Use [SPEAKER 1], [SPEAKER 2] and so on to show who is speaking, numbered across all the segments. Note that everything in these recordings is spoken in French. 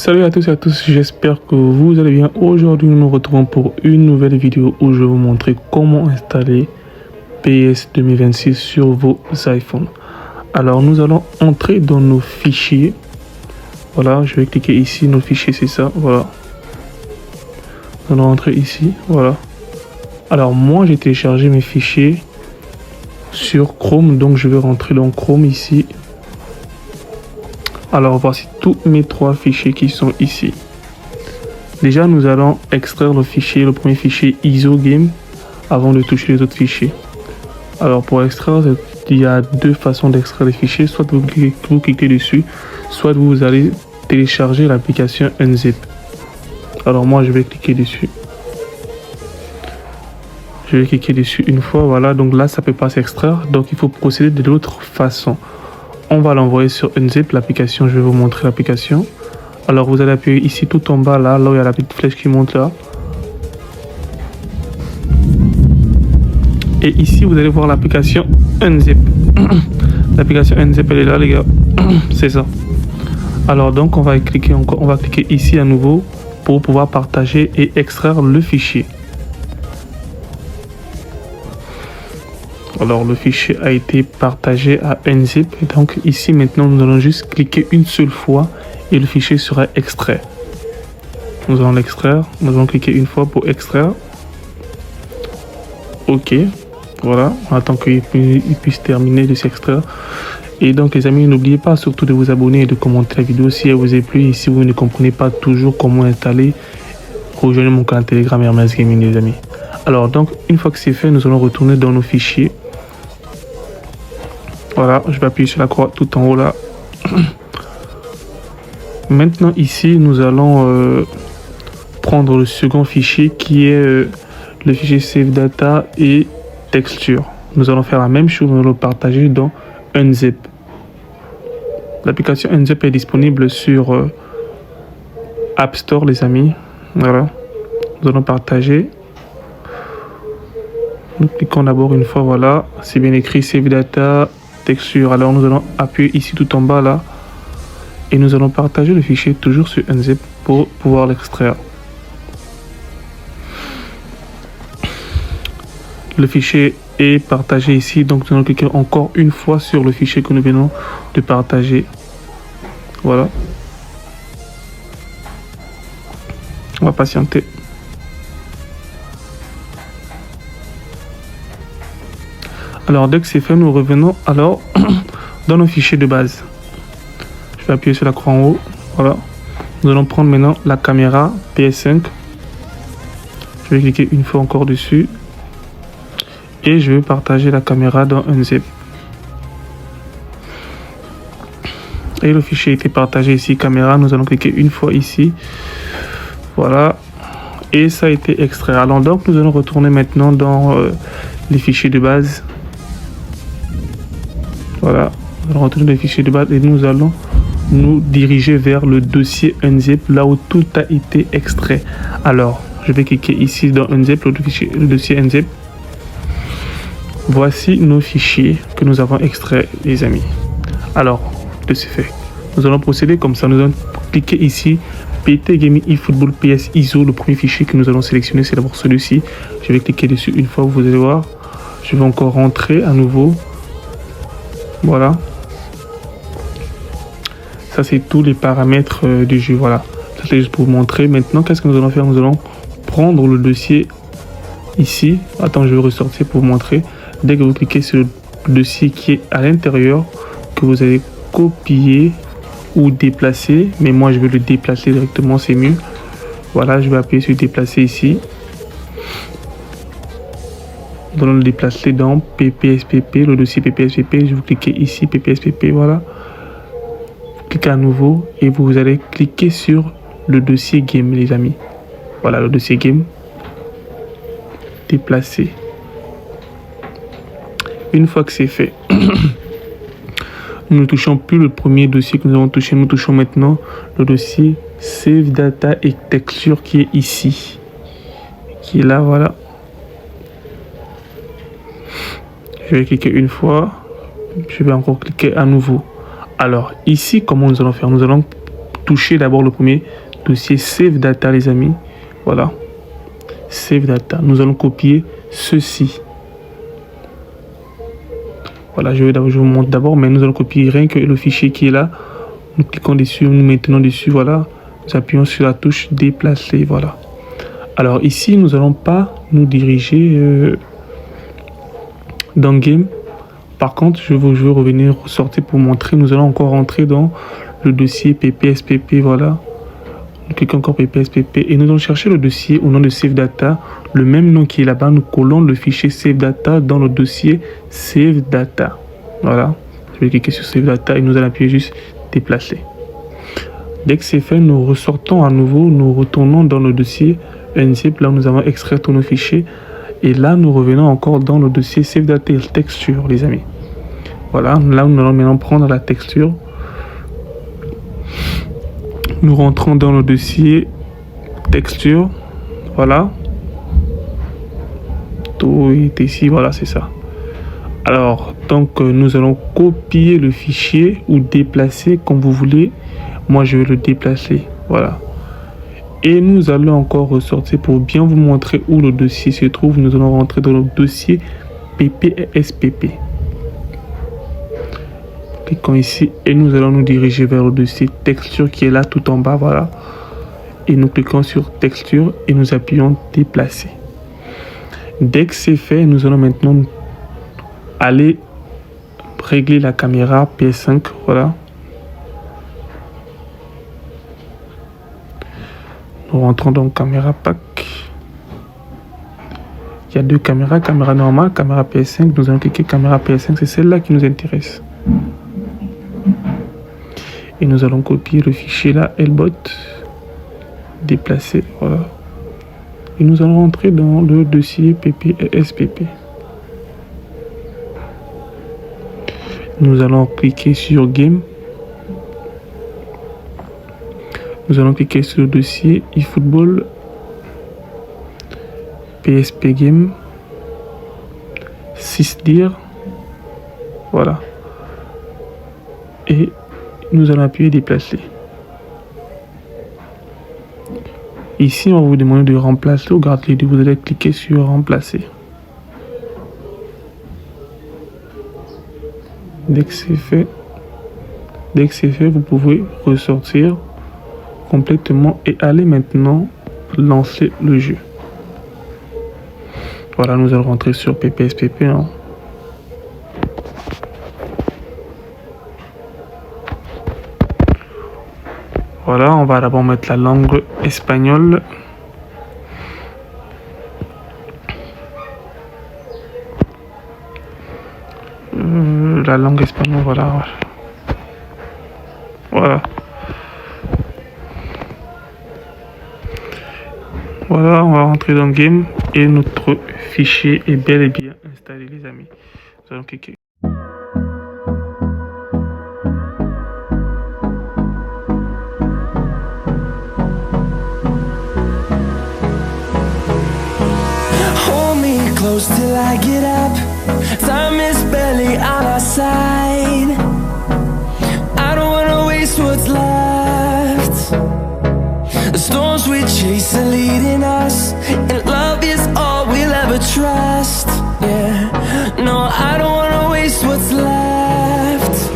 [SPEAKER 1] Salut à tous et à tous, j'espère que vous allez bien. Aujourd'hui nous nous retrouvons pour une nouvelle vidéo où je vais vous montrer comment installer PS 2026 sur vos iPhones. Alors nous allons entrer dans nos fichiers. Voilà, je vais cliquer ici, nos fichiers c'est ça, voilà. Nous allons entrer ici, voilà. Alors moi j'ai téléchargé mes fichiers sur Chrome, donc je vais rentrer dans Chrome ici. Alors voici tous mes trois fichiers qui sont ici. Déjà nous allons extraire le premier fichier ISO Game avant de toucher les autres fichiers. Alors pour extraire, il y a deux façons d'extraire les fichiers, soit vous cliquez dessus, soit vous allez télécharger l'application Unzip. Alors moi je vais cliquer dessus. Je vais cliquer dessus une fois, voilà, donc là ça peut pas s'extraire, donc il faut procéder de l'autre façon. On va l'envoyer sur Unzip, l'application, je vais vous montrer l'application. Alors vous allez appuyer ici tout en bas, là où il y a la petite flèche qui monte là. Et ici vous allez voir l'application Unzip. L'application Unzip elle est là les gars, c'est ça. Alors donc on va cliquer ici à nouveau pour pouvoir partager et extraire le fichier. Alors le fichier a été partagé à Unzip. Et donc ici maintenant nous allons juste cliquer une seule fois et le fichier sera extrait. Nous allons l'extraire. Nous allons cliquer une fois pour extraire. Ok. Voilà. On attend qu'il puisse terminer de s'extraire. Et donc les amis, n'oubliez pas surtout de vous abonner et de commenter la vidéo si elle vous a plu. Et si vous ne comprenez pas toujours comment installer, rejoignez mon canal Telegram Hermès Gaming les amis. Alors donc une fois que c'est fait, nous allons retourner dans nos fichiers. Voilà, je vais appuyer sur la croix tout en haut là. Maintenant ici, nous allons prendre le second fichier qui est le fichier Save Data et Texture. Nous allons faire la même chose, nous allons le partager dans Unzip. L'application Unzip est disponible sur App Store les amis. Voilà, nous allons partager. Nous cliquons d'abord une fois, voilà, c'est bien écrit Save Data, Texture. Alors nous allons appuyer ici tout en bas là et nous allons partager le fichier toujours sur Unzip pour pouvoir l'extraire. Le fichier est partagé ici, donc nous allons cliquer encore une fois sur le fichier que nous venons de partager. Voilà. On va patienter. Alors dès que c'est fait, nous revenons alors dans nos fichiers de base. Je vais appuyer sur la croix en haut. Voilà. Nous allons prendre maintenant la caméra PS5. Je vais cliquer une fois encore dessus. Et je vais partager la caméra dans Unzip. Et le fichier a été partagé ici, caméra. Nous allons cliquer une fois ici. Voilà. Et ça a été extrait. Alors donc nous allons retourner maintenant dans les fichiers de base. Voilà, nous allons retourner les fichiers de base et nous allons nous diriger vers le dossier Unzip, là où tout a été extrait. Alors, je vais cliquer ici dans Unzip, le dossier Unzip. Voici nos fichiers que nous avons extraits, les amis. Alors, de ce fait, nous allons procéder comme ça. Nous allons cliquer ici, PT Gaming eFootball PS ISO, le premier fichier que nous allons sélectionner, c'est d'abord celui-ci. Je vais cliquer dessus une fois, vous allez voir. Je vais encore rentrer à nouveau. Voilà, ça c'est tous les paramètres du jeu. Voilà, ça c'est juste pour vous montrer. Maintenant qu'est-ce que nous allons faire? Nous allons prendre le dossier ici. Attends, je vais ressortir pour vous montrer. Dès que vous cliquez sur le dossier qui est à l'intérieur, que vous allez copier ou déplacer, mais moi je vais le déplacer directement, c'est mieux. Voilà, je vais appuyer sur déplacer ici. Nous allons le déplacer dans PPSPP, le dossier PPSPP. Je vais cliquer ici, PPSPP, voilà. Vous cliquez à nouveau et vous allez cliquer sur le dossier Game, les amis. Voilà, le dossier Game. Déplacer. Une fois que c'est fait, nous ne touchons plus le premier dossier que nous avons touché. Nous touchons maintenant le dossier Save Data et Texture qui est ici. Qui est là, voilà. Je vais cliquer une fois. Je vais encore cliquer à nouveau. Alors ici, comment nous allons faire? Nous allons toucher d'abord le premier dossier Save Data, les amis. Voilà. Save Data. Nous allons copier ceci. Voilà, je vous montre d'abord, mais nous allons copier rien que le fichier qui est là. Nous cliquons dessus, nous maintenons dessus, voilà. Nous appuyons sur la touche déplacer, voilà. Alors ici, nous n'allons pas nous diriger dans Game. Par contre, je veux revenir ressortir pour montrer. Nous allons encore rentrer dans le dossier PPSPP, voilà. Nous cliquons encore PPSPP et nous allons chercher le dossier au nom de Save Data. Le même nom qui est là-bas, nous collons le fichier Save Data dans le dossier Save Data. Voilà. Je vais cliquer sur Save Data et nous allons appuyer juste déplacer. Dès que c'est fait, nous ressortons à nouveau, nous retournons dans le dossier unzip, là où nous avons extrait tous nos fichiers. Et là, nous revenons encore dans le dossier Save Data et texture, les amis. Voilà, là, nous allons maintenant prendre la texture. Nous rentrons dans le dossier texture. Voilà. Tout est ici, voilà, c'est ça. Alors, donc, nous allons copier le fichier ou déplacer comme vous voulez. Moi, je vais le déplacer. Voilà. Et nous allons encore ressortir pour bien vous montrer où le dossier se trouve. Nous allons rentrer dans le dossier PPSPP. Cliquons ici et nous allons nous diriger vers le dossier texture qui est là tout en bas. Voilà. Et nous cliquons sur texture et nous appuyons déplacer. Dès que c'est fait, nous allons maintenant aller régler la caméra PS5. Voilà. Nous rentrons dans caméra pack. Il y a deux caméras, caméra normale, caméra PS5. Nous allons cliquer caméra PS5, c'est celle-là qui nous intéresse. Et nous allons copier le fichier là, Lbot, déplacer, voilà. Et nous allons rentrer dans le dossier PPSPP. Nous allons cliquer sur Game. Nous allons cliquer sur le dossier eFootball, PSP Game, 6dir, voilà. Et nous allons appuyer déplacer. Ici, on va vous demander de remplacer ou garder les deux. Vous allez cliquer sur remplacer. Dès que c'est fait, vous pouvez ressortir complètement et aller maintenant lancer le jeu. Voilà, nous allons rentrer sur PPSPP. Hein. Voilà, on va d'abord mettre la langue espagnole. La langue espagnole, voilà. Voilà. Voilà, on va rentrer dans le game et notre fichier est bel et bien installé, les amis. Nous allons cliquer.
[SPEAKER 2] Hold me close till I get up. Time is barely on our side. I don't wanna waste what's left. The storms we chase are leading us, and love is all we'll ever trust. Yeah, no, I don't wanna waste what's left.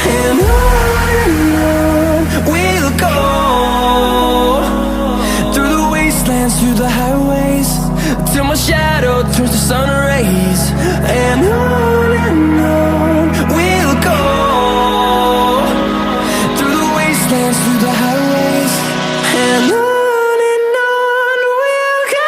[SPEAKER 2] And on we'll go, through the wastelands, through the highways, till my shadow turns to sun rays. And on we'll go, through the wastelands, through the highways, and on we'll go.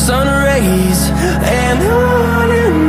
[SPEAKER 2] sun rays, and on